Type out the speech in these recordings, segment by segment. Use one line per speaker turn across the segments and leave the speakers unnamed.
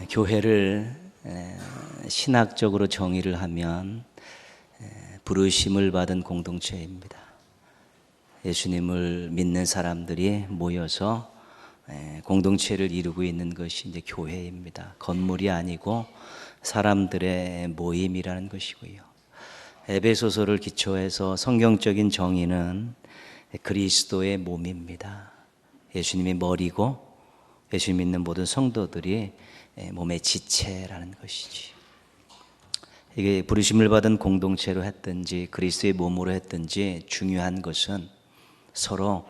교회를 신학적으로 정의를 하면 부르심을 받은 공동체입니다. 예수님을 믿는 사람들이 모여서 공동체를 이루고 있는 것이 이제 교회입니다. 건물이 아니고 사람들의 모임이라는 것이고요. 에베소서를 기초해서 성경적인 정의는 그리스도의 몸입니다. 예수님이 머리고 예수님 믿는 모든 성도들이 몸의 지체라는 것이지. 이게 부르심을 받은 공동체로 했든지 그리스도의 몸으로 했든지 중요한 것은 서로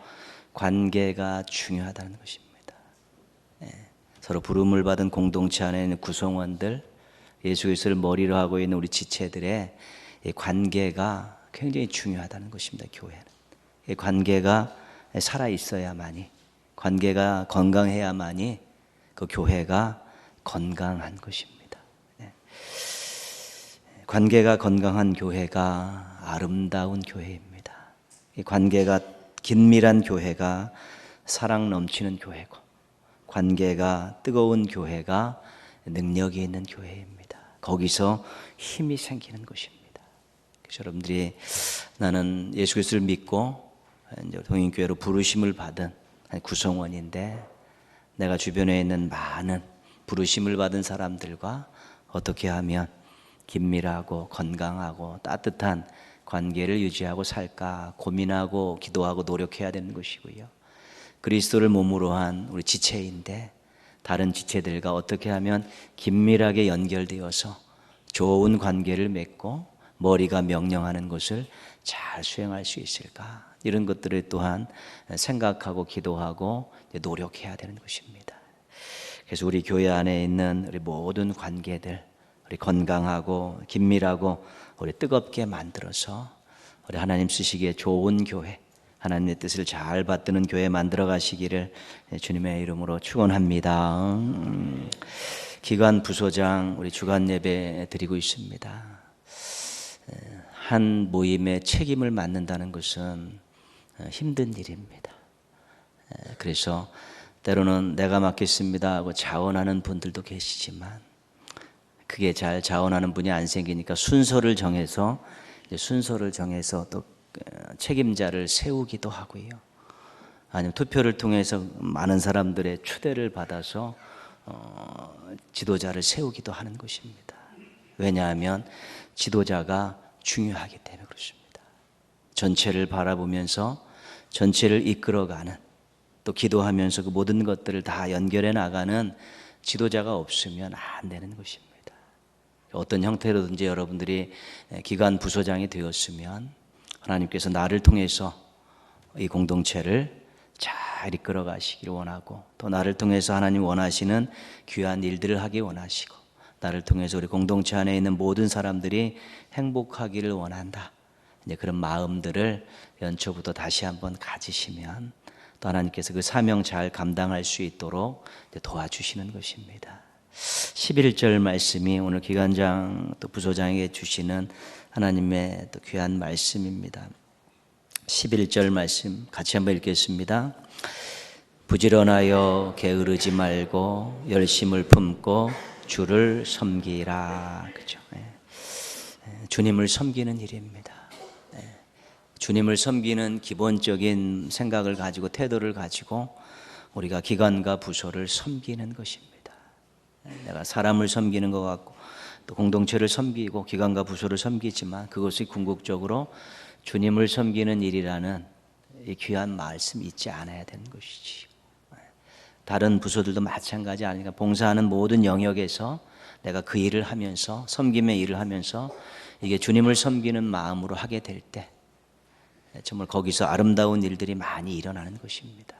관계가 중요하다는 것입니다. 서로 부름을 받은 공동체 안에 있는 구성원들, 예수 그리스도를 머리로 하고 있는 우리 지체들의 관계가 굉장히 중요하다는 것입니다. 교회는 이 관계가 살아 있어야만이, 관계가 건강해야만이 그 교회가 건강한 것입니다. 관계가 건강한 교회가 아름다운 교회입니다. 이 관계가 긴밀한 교회가 사랑 넘치는 교회고, 관계가 뜨거운 교회가 능력이 있는 교회입니다. 거기서 힘이 생기는 것입니다. 그래서 여러분들이 나는 예수 그리스도를 믿고 동인교회로 부르심을 받은 구성원인데, 내가 주변에 있는 많은 부르심을 받은 사람들과 어떻게 하면 긴밀하고 건강하고 따뜻한 관계를 유지하고 살까 고민하고 기도하고 노력해야 되는 것이고요. 그리스도를 몸으로 한 우리 지체인데 다른 지체들과 어떻게 하면 긴밀하게 연결되어서 좋은 관계를 맺고 머리가 명령하는 것을 잘 수행할 수 있을까, 이런 것들을 또한 생각하고 기도하고 노력해야 되는 것입니다. 그래서 우리 교회 안에 있는 우리 모든 관계들, 우리 건강하고 긴밀하고 우리 뜨겁게 만들어서 우리 하나님 쓰시기에 좋은 교회, 하나님의 뜻을 잘 받드는 교회 만들어 가시기를 주님의 이름으로 축원합니다. 기관 부소장 우리 주간 예배 드리고 있습니다. 한 모임의 책임을 맡는다는 것은 힘든 일입니다. 그래서 때로는 내가 맡겠습니다 하고 자원하는 분들도 계시지만, 그게 잘 자원하는 분이 안 생기니까 순서를 정해서 또 책임자를 세우기도 하고요. 아니면 투표를 통해서 많은 사람들의 추대를 받아서 지도자를 세우기도 하는 것입니다. 왜냐하면 지도자가 중요하기 때문에 그렇습니다. 전체를 바라보면서 전체를 이끌어가는, 또 기도하면서 그 모든 것들을 다 연결해 나가는 지도자가 없으면 안 되는 것입니다. 어떤 형태로든지 여러분들이 기관 부소장이 되었으면 하나님께서 나를 통해서 이 공동체를 잘 이끌어 가시기를 원하고, 또 나를 통해서 하나님 원하시는 귀한 일들을 하기 원하시고, 나를 통해서 우리 공동체 안에 있는 모든 사람들이 행복하기를 원한다, 이제 그런 마음들을 연초부터 다시 한번 가지시면 또 하나님께서 그 사명 잘 감당할 수 있도록 도와주시는 것입니다. 11절 말씀이 오늘 기관장 또 부소장에게 주시는 하나님의 또 귀한 말씀입니다. 11절 말씀 같이 한번 읽겠습니다. 부지런하여 게으르지 말고 열심을 품고 주를 섬기라. 그죠? 주님을 섬기는 일입니다. 주님을 섬기는 기본적인 생각을 가지고, 태도를 가지고 우리가 기관과 부서를 섬기는 것입니다. 내가 사람을 섬기는 것 같고 또 공동체를 섬기고 기관과 부서를 섬기지만, 그것이 궁극적으로 주님을 섬기는 일이라는 이 귀한 말씀이 있지 않아야 되는 것이지. 다른 부서들도 마찬가지 아닌가. 봉사하는 모든 영역에서 내가 그 일을 하면서, 섬김의 일을 하면서 이게 주님을 섬기는 마음으로 하게 될 때 정말 거기서 아름다운 일들이 많이 일어나는 것입니다.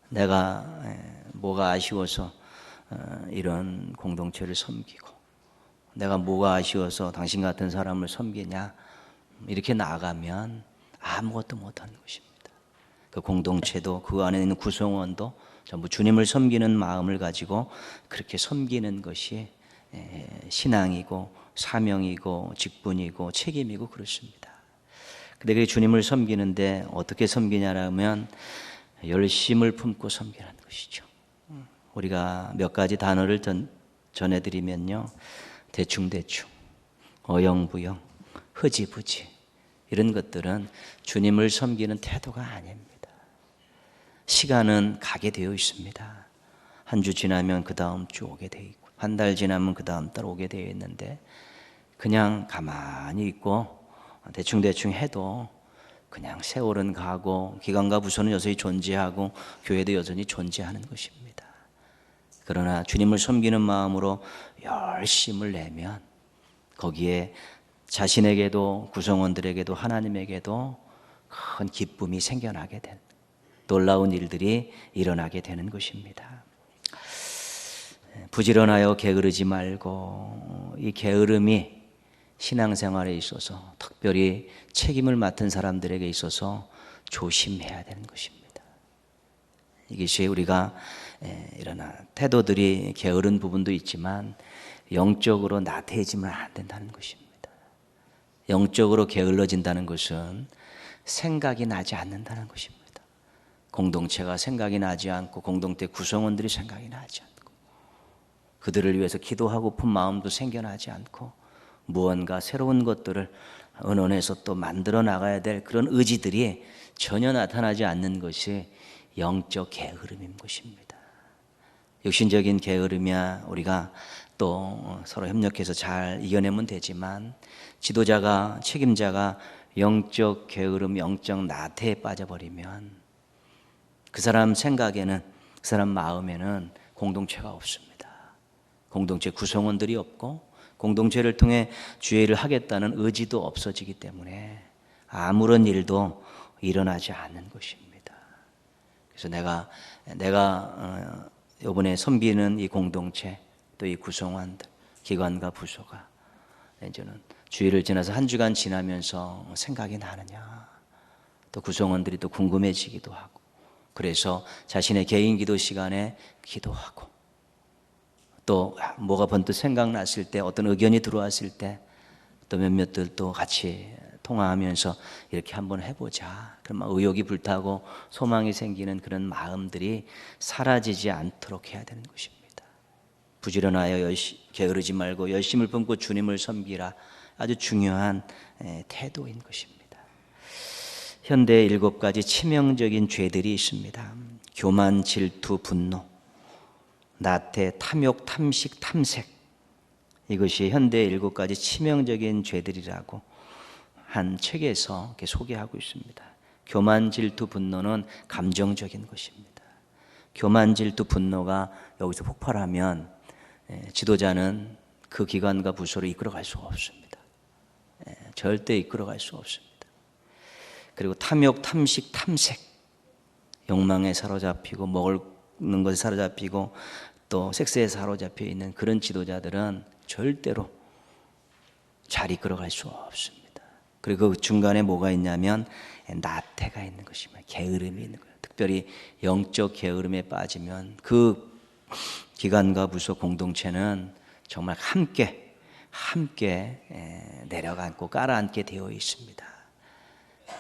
내가 뭐가 아쉬워서 이런 공동체를 섬기고, 내가 뭐가 아쉬워서 당신 같은 사람을 섬기냐, 이렇게 나아가면 아무것도 못하는 것입니다. 그 공동체도 그 안에 있는 구성원도 전부 주님을 섬기는 마음을 가지고 그렇게 섬기는 것이 신앙이고 사명이고 직분이고 책임이고 그렇습니다. 근데 그 주님을 섬기는데 어떻게 섬기냐라면 열심을 품고 섬기는 것이죠. 우리가 몇 가지 단어를 전해드리면요, 대충대충, 어영부영, 흐지부지, 이런 것들은 주님을 섬기는 태도가 아닙니다. 시간은 가게 되어 있습니다. 한 주 지나면 그 다음 주 오게 되어 있고, 한 달 지나면 그 다음 달 오게 되어 있는데, 그냥 가만히 있고 대충대충 해도 그냥 세월은 가고 기관과 부서는 여전히 존재하고 교회도 여전히 존재하는 것입니다. 그러나 주님을 섬기는 마음으로 열심을 내면 거기에 자신에게도 구성원들에게도 하나님에게도 큰 기쁨이 생겨나게 되는, 놀라운 일들이 일어나게 되는 것입니다. 부지런하여 게으르지 말고, 이 게으름이 신앙생활에 있어서, 특별히 책임을 맡은 사람들에게 있어서 조심해야 되는 것입니다. 이것이 우리가 이런 태도들이 게으른 부분도 있지만 영적으로 나태해지면 안 된다는 것입니다. 영적으로 게을러진다는 것은 생각이 나지 않는다는 것입니다. 공동체가 생각이 나지 않고, 공동체 구성원들이 생각이 나지 않고, 그들을 위해서 기도하고픈 마음도 생겨나지 않고, 무언가 새로운 것들을 언론에서 또 만들어 나가야 될 그런 의지들이 전혀 나타나지 않는 것이 영적 게으름인 것입니다. 육신적인 게으름이야 우리가 또 서로 협력해서 잘 이겨내면 되지만, 지도자가, 책임자가 영적 게으름, 영적 나태에 빠져버리면 그 사람 생각에는, 그 사람 마음에는 공동체가 없습니다. 공동체 구성원들이 없고, 공동체를 통해 주의 일을 하겠다는 의지도 없어지기 때문에 아무런 일도 일어나지 않는 것입니다. 그래서 내가 이번에 섬기는 이 공동체, 또 이 구성원들, 기관과 부서가 이제는 주일을 지나서 한 주간 지나면서 생각이 나느냐, 또 구성원들이 또 궁금해지기도 하고, 그래서 자신의 개인 기도 시간에 기도하고, 또 뭐가 번뜩 생각났을 때, 어떤 의견이 들어왔을 때 또 몇몇들 또 같이 통화하면서 이렇게 한번 해보자, 그러면 의욕이 불타고 소망이 생기는 그런 마음들이 사라지지 않도록 해야 되는 것입니다. 부지런하여 게으르지 말고 열심을 품고 주님을 섬기라, 아주 중요한 태도인 것입니다. 현대에 7가지 치명적인 죄들이 있습니다. 교만, 질투, 분노, 나태, 탐욕, 탐식, 탐색, 이것이 현대의 7가지 치명적인 죄들이라고 한 책에서 이렇게 소개하고 있습니다. 교만, 질투, 분노는 감정적인 것입니다. 교만, 질투, 분노가 여기서 폭발하면 지도자는 그 기관과 부서를 이끌어갈 수가 없습니다. 절대 이끌어갈 수 없습니다. 그리고 탐욕, 탐식, 탐색, 욕망에 사로잡히고 먹는 것에 사로잡히고 또 섹스에 사로잡혀 있는 그런 지도자들은 절대로 잘 이끌어갈 수 없습니다. 그리고 그 중간에 뭐가 있냐면 나태가 있는 것입니다. 게으름이 있는 거예요. 특별히 영적 게으름에 빠지면 그 기관과 부서, 공동체는 정말 함께 내려앉고 깔아앉게 되어 있습니다.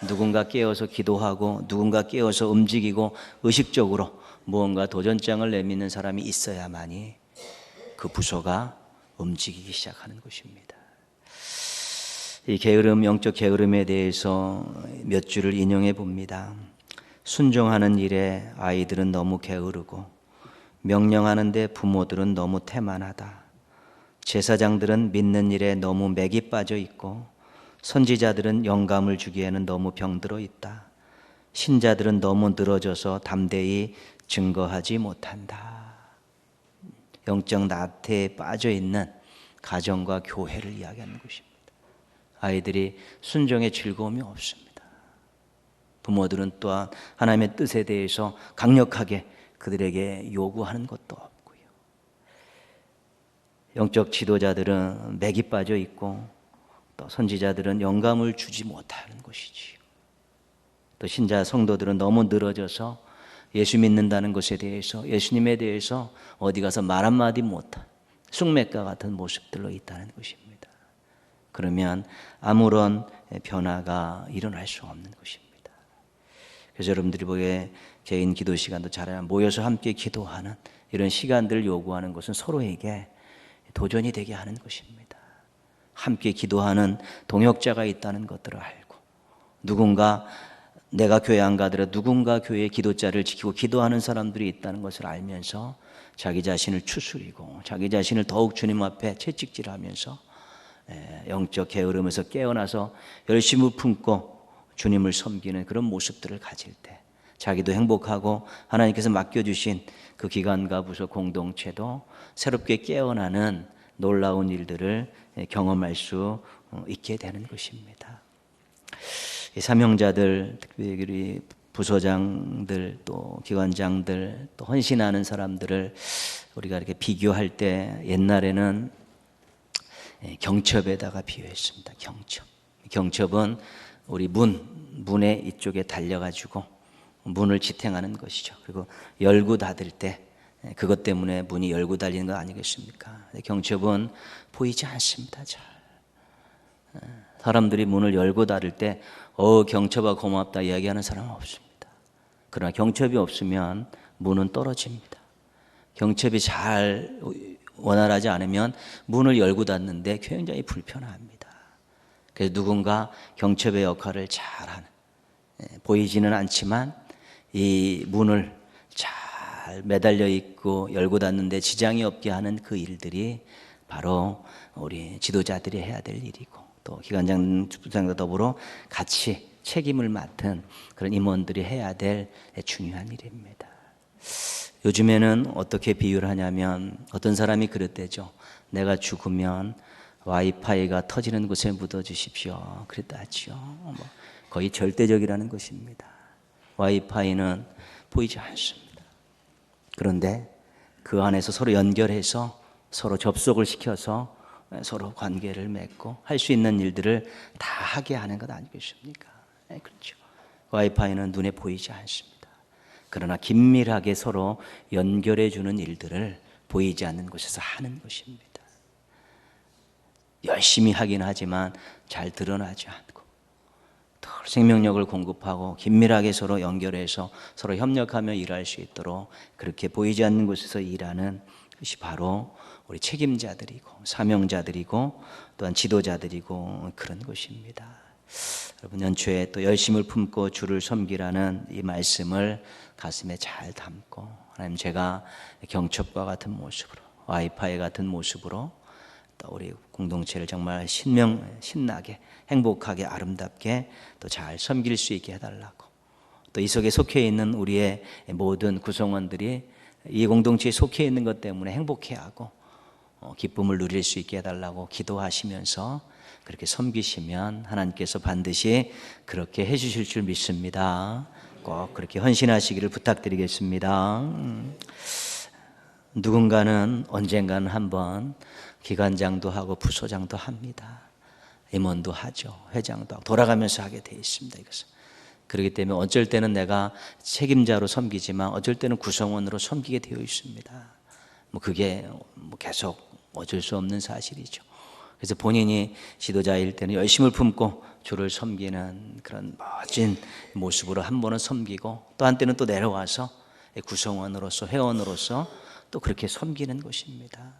누군가 깨어서 기도하고, 누군가 깨어서 움직이고 의식적으로 무언가 도전장을 내미는 사람이 있어야만이 그 부서가 움직이기 시작하는 것입니다. 이 게으름, 영적 게으름에 대해서 몇 줄을 인용해 봅니다. 순종하는 일에 아이들은 너무 게으르고, 명령하는데 부모들은 너무 태만하다. 제사장들은 믿는 일에 너무 맥이 빠져 있고, 선지자들은 영감을 주기에는 너무 병들어 있다. 신자들은 너무 늘어져서 담대히 증거하지 못한다. 영적 나태에 빠져 있는 가정과 교회를 이야기하는 것입니다. 아이들이 순종의 즐거움이 없습니다. 부모들은 또한 하나님의 뜻에 대해서 강력하게 그들에게 요구하는 것도 없고요. 영적 지도자들은 맥이 빠져 있고, 또 선지자들은 영감을 주지 못하는 것이지요. 또 신자 성도들은 너무 늘어져서 예수 믿는다는 것에 대해서, 예수님에 대해서 어디 가서 말 한마디 못한 쑥맥과 같은 모습들로 있다는 것입니다. 그러면 아무런 변화가 일어날 수 없는 것입니다. 그래서 여러분들이 보기에 개인 기도 시간도 잘하면 모여서 함께 기도하는 이런 시간들을 요구하는 것은 서로에게 도전이 되게 하는 것입니다. 함께 기도하는 동역자가 있다는 것들을 알고, 누군가 내가 교회 안 가더라도 누군가 교회의 기도자를 지키고 기도하는 사람들이 있다는 것을 알면서 자기 자신을 추스리고 자기 자신을 더욱 주님 앞에 채찍질하면서 영적 게으름에서 깨어나서 열심을 품고 주님을 섬기는 그런 모습들을 가질 때 자기도 행복하고 하나님께서 맡겨주신 그 기관과 부서 공동체도 새롭게 깨어나는 놀라운 일들을 경험할 수 있게 되는 것입니다. 사명자들, 특별히 부서장들, 또 기관장들, 또 헌신하는 사람들을 우리가 이렇게 비교할 때 옛날에는 경첩에다가 비유했습니다. 경첩은 우리 문의 이쪽에 달려가지고 문을 지탱하는 것이죠. 그리고 열고 닫을 때 그것 때문에 문이 열고 닫리는 거 아니겠습니까? 경첩은 보이지 않습니다. 잘. 사람들이 문을 열고 닫을 때 경첩아 고맙다 이야기하는 사람은 없습니다. 그러나 경첩이 없으면 문은 떨어집니다. 경첩이 잘 원활하지 않으면 문을 열고 닫는데 굉장히 불편합니다. 그래서 누군가 경첩의 역할을 잘하는, 보이지는 않지만 이 문을 잘 매달려 있고 열고 닫는데 지장이 없게 하는 그 일들이 바로 우리 지도자들이 해야 될 일이고, 또 기관장, 부장과 더불어 같이 책임을 맡은 그런 임원들이 해야 될 중요한 일입니다. 요즘에는 어떻게 비유를 하냐면 어떤 사람이 그랬대죠. 내가 죽으면 와이파이가 터지는 곳에 묻어주십시오. 그랬다 하죠. 거의 절대적이라는 것입니다. 와이파이는 보이지 않습니다. 그런데 그 안에서 서로 연결해서 서로 접속을 시켜서 서로 관계를 맺고 할 수 있는 일들을 다 하게 하는 것 아니겠습니까? 그렇죠. 와이파이는 눈에 보이지 않습니다. 그러나 긴밀하게 서로 연결해 주는 일들을 보이지 않는 곳에서 하는 것입니다. 열심히 하긴 하지만 잘 드러나지 않고 더 생명력을 공급하고 긴밀하게 서로 연결해서 서로 협력하며 일할 수 있도록 그렇게 보이지 않는 곳에서 일하는 것이 바로 우리 책임자들이고 사명자들이고 또한 지도자들이고 그런 것입니다. 여러분, 연초에 또 열심을 품고 주를 섬기라는 이 말씀을 가슴에 잘 담고, 하나님, 제가 경첩과 같은 모습으로, 와이파이 같은 모습으로 또 우리 공동체를 정말 신나게 행복하게 아름답게 또 잘 섬길 수 있게 해달라고, 또 이 속에 속해 있는 우리의 모든 구성원들이 이 공동체에 속해 있는 것 때문에 행복해하고 기쁨을 누릴 수 있게 해달라고 기도하시면서 그렇게 섬기시면 하나님께서 반드시 그렇게 해주실 줄 믿습니다. 꼭 그렇게 헌신하시기를 부탁드리겠습니다. 누군가는 언젠가는 한번 기관장도 하고 부소장도 합니다. 임원도 하죠. 회장도 하고 돌아가면서 하게 돼 있습니다. 이것은. 그렇기 때문에 어쩔 때는 내가 책임자로 섬기지만 어쩔 때는 구성원으로 섬기게 되어 있습니다. 그게 계속 어쩔 수 없는 사실이죠. 그래서 본인이 지도자일 때는 열심을 품고 주를 섬기는 그런 멋진 모습으로 한 번은 섬기고, 또 한때는 또 내려와서 구성원으로서 회원으로서 또 그렇게 섬기는 것입니다.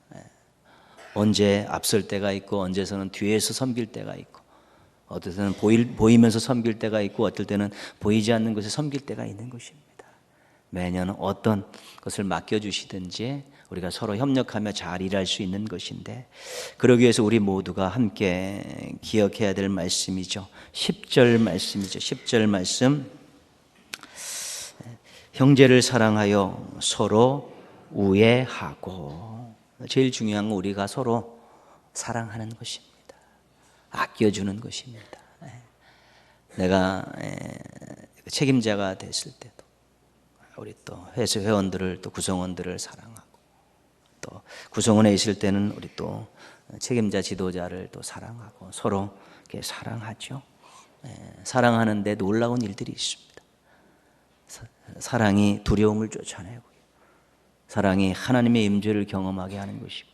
언제 앞설 때가 있고 언제서는 뒤에서 섬길 때가 있고, 어떨 때는 보이면서 섬길 때가 있고 어떨 때는 보이지 않는 곳에 섬길 때가 있는 것입니다. 매년 어떤 것을 맡겨주시든지 우리가 서로 협력하며 잘 일할 수 있는 것인데, 그러기 위해서 우리 모두가 함께 기억해야 될 말씀이죠. 10절 말씀이죠. 10절 말씀, 형제를 사랑하여 서로 우애하고. 제일 중요한 건 우리가 서로 사랑하는 것입니다. 아껴주는 것입니다. 내가 책임자가 됐을 때도 우리 또 회원들을, 또 구성원들을 사랑하고, 또 구성원에 있을 때는 우리 또 책임자 지도자를 또 사랑하고 서로 이렇게 사랑하죠. 사랑하는데 놀라운 일들이 있습니다. 사랑이 두려움을 쫓아내고, 사랑이 하나님의 임재를 경험하게 하는 것이고,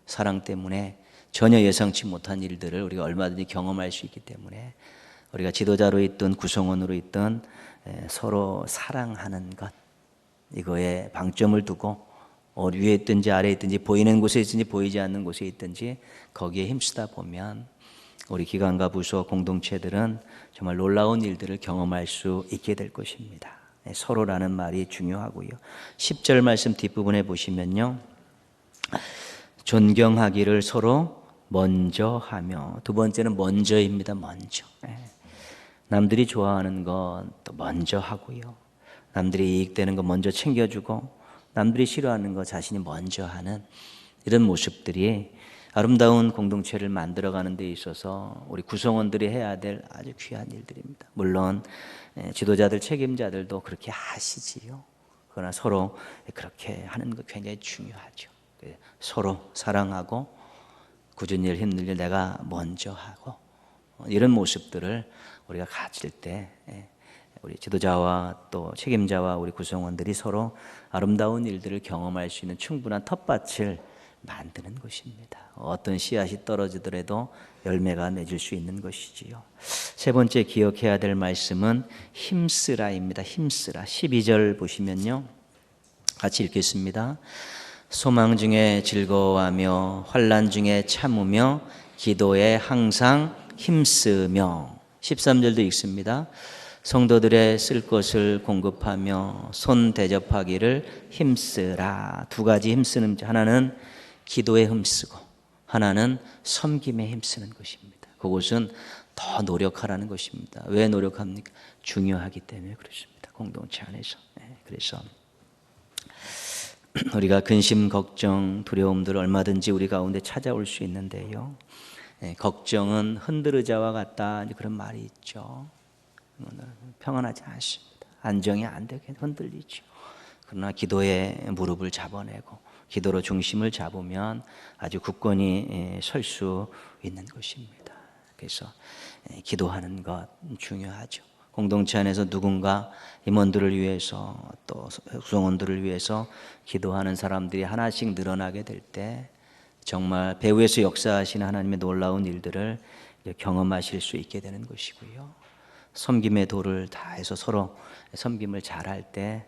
사랑 때문에 전혀 예상치 못한 일들을 우리가 얼마든지 경험할 수 있기 때문에 우리가 지도자로 있든 구성원으로 있든 서로 사랑하는 것, 이거에 방점을 두고 위에 있든지 아래에 있든지 보이는 곳에 있든지 보이지 않는 곳에 있든지 거기에 힘쓰다 보면 우리 기관과 부서 공동체들은 정말 놀라운 일들을 경험할 수 있게 될 것입니다. 서로라는 말이 중요하고요. 10절 말씀 뒷부분에 보시면요, 존경하기를 서로 먼저 하며, 두 번째는 먼저입니다. 먼저. 남들이 좋아하는 건 또 먼저 하고요, 남들이 이익되는 거 먼저 챙겨주고, 남들이 싫어하는 거 자신이 먼저 하는 이런 모습들이 아름다운 공동체를 만들어가는 데 있어서 우리 구성원들이 해야 될 아주 귀한 일들입니다. 물론 지도자들, 책임자들도 그렇게 하시지요. 그러나 서로 그렇게 하는 거 굉장히 중요하죠. 서로 사랑하고 굳은 일, 힘든 일 내가 먼저 하고, 이런 모습들을 우리가 가질 때 우리 지도자와 또 책임자와 우리 구성원들이 서로 아름다운 일들을 경험할 수 있는 충분한 텃밭을 만드는 것입니다. 어떤 씨앗이 떨어지더라도 열매가 맺을 수 있는 것이지요. 세 번째 기억해야 될 말씀은 힘쓰라입니다. 힘쓰라. 12절 보시면요, 같이 읽겠습니다. 소망 중에 즐거워하며 환난 중에 참으며 기도에 항상 힘쓰며. 13절도 읽습니다. 성도들의 쓸 것을 공급하며 손 대접하기를 힘쓰라. 두 가지 힘쓰는, 하나는 기도에 힘쓰고 하나는 섬김에 힘쓰는 것입니다. 그것은 더 노력하라는 것입니다. 왜 노력합니까? 중요하기 때문에 그렇습니다. 공동체 안에서. 그래서 우리가 근심, 걱정, 두려움들 얼마든지 우리 가운데 찾아올 수 있는데요, 걱정은 흔들의자와 같다, 그런 말이 있죠. 평안하지 않습니다. 안정이 안 되게 흔들리죠. 그러나 기도에 무릎을 잡아내고 기도로 중심을 잡으면 아주 굳건히 설 수 있는 것입니다. 그래서 기도하는 것 중요하죠. 공동체 안에서 누군가 임원들을 위해서 또 구성원들을 위해서 기도하는 사람들이 하나씩 늘어나게 될 때 정말 배후에서 역사하시는 하나님의 놀라운 일들을 경험하실 수 있게 되는 것이고요. 섬김의 도를 다해서 서로 섬김을 잘할 때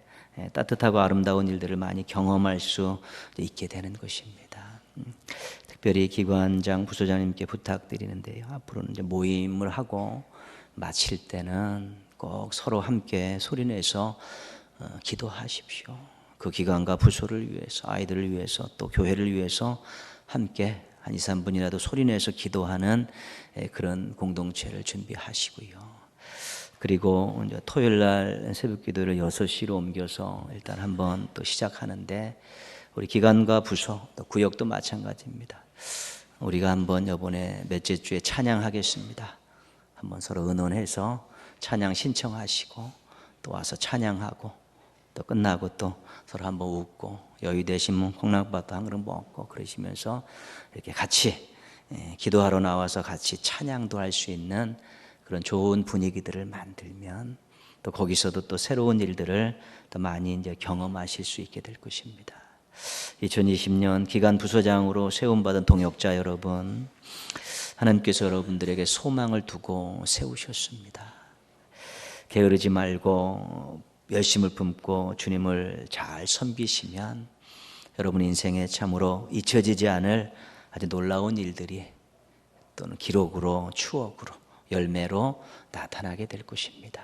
따뜻하고 아름다운 일들을 많이 경험할 수 있게 되는 것입니다. 특별히 기관장, 부소장님께 부탁드리는데요, 앞으로는 이제 모임을 하고 마칠 때는 꼭 서로 함께 소리내서 기도하십시오. 그 기관과 부소를 위해서, 아이들을 위해서, 또 교회를 위해서 함께 한 2, 3분이라도 소리내서 기도하는 그런 공동체를 준비하시고요. 그리고 이제 토요일 날 새벽 기도를 6시로 옮겨서 일단 한번 또 시작하는데, 우리 기관과 부서 또 구역도 마찬가지입니다. 우리가 한번 이번에 몇째 주에 찬양하겠습니다. 한번 서로 의논해서 찬양 신청하시고 또 와서 찬양하고 또 끝나고 또 서로 한번 웃고 여유 되시면 콩나물밥도 한 그릇 먹고 그러시면서 이렇게 같이 기도하러 나와서 같이 찬양도 할 수 있는 그런 좋은 분위기들을 만들면 또 거기서도 또 새로운 일들을 더 많이 이제 경험하실 수 있게 될 것입니다. 2020년 기관 부서장으로 세움받은 동역자 여러분, 하나님께서 여러분들에게 소망을 두고 세우셨습니다. 게으르지 말고 열심을 품고 주님을 잘 섬기시면 여러분 인생에 참으로 잊혀지지 않을 아주 놀라운 일들이 또는 기록으로, 추억으로, 열매로 나타나게 될 것입니다.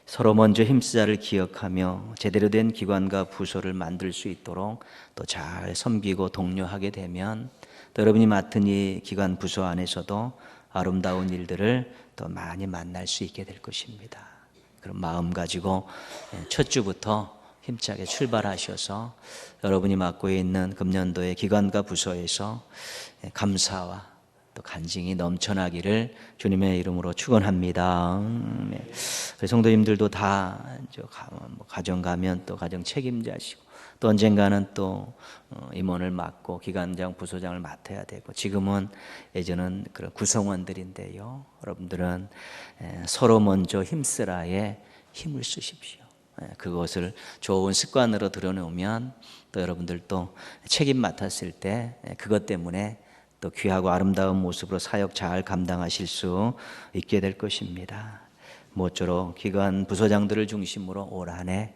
서로 먼저 힘쓰자를 기억하며 제대로 된 기관과 부서를 만들 수 있도록 또 잘 섬기고 독려하게 되면 또 여러분이 맡은 이 기관 부서 안에서도 아름다운 일들을 또 많이 만날 수 있게 될 것입니다. 그런 마음 가지고 첫 주부터 힘차게 출발하셔서 여러분이 맡고 있는 금년도의 기관과 부서에서 감사와 또 간증이 넘쳐나기를 주님의 이름으로 축원합니다. 성도님들도 다 가정 가면 또 가정 책임자시고 또 언젠가는 또 임원을 맡고 기관장, 부소장을 맡아야 되고 지금은 예전은 그런 구성원들인데요. 여러분들은 서로 먼저 힘쓰라에 힘을 쓰십시오. 그것을 좋은 습관으로 들여놓으면 또 여러분들도 책임 맡았을 때 그것 때문에 또 귀하고 아름다운 모습으로 사역 잘 감당하실 수 있게 될 것입니다. 모쪼록 기관 부서장들을 중심으로 올 한해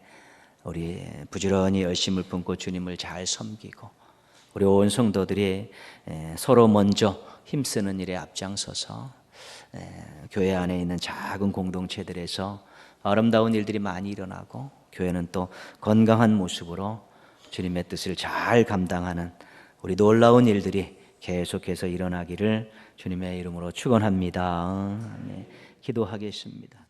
우리 부지런히 열심을 품고 주님을 잘 섬기고 우리 온 성도들이 서로 먼저 힘쓰는 일에 앞장서서 교회 안에 있는 작은 공동체들에서 아름다운 일들이 많이 일어나고 교회는 또 건강한 모습으로 주님의 뜻을 잘 감당하는 우리 놀라운 일들이 계속해서 일어나기를 주님의 이름으로 축원합니다. 기도하겠습니다.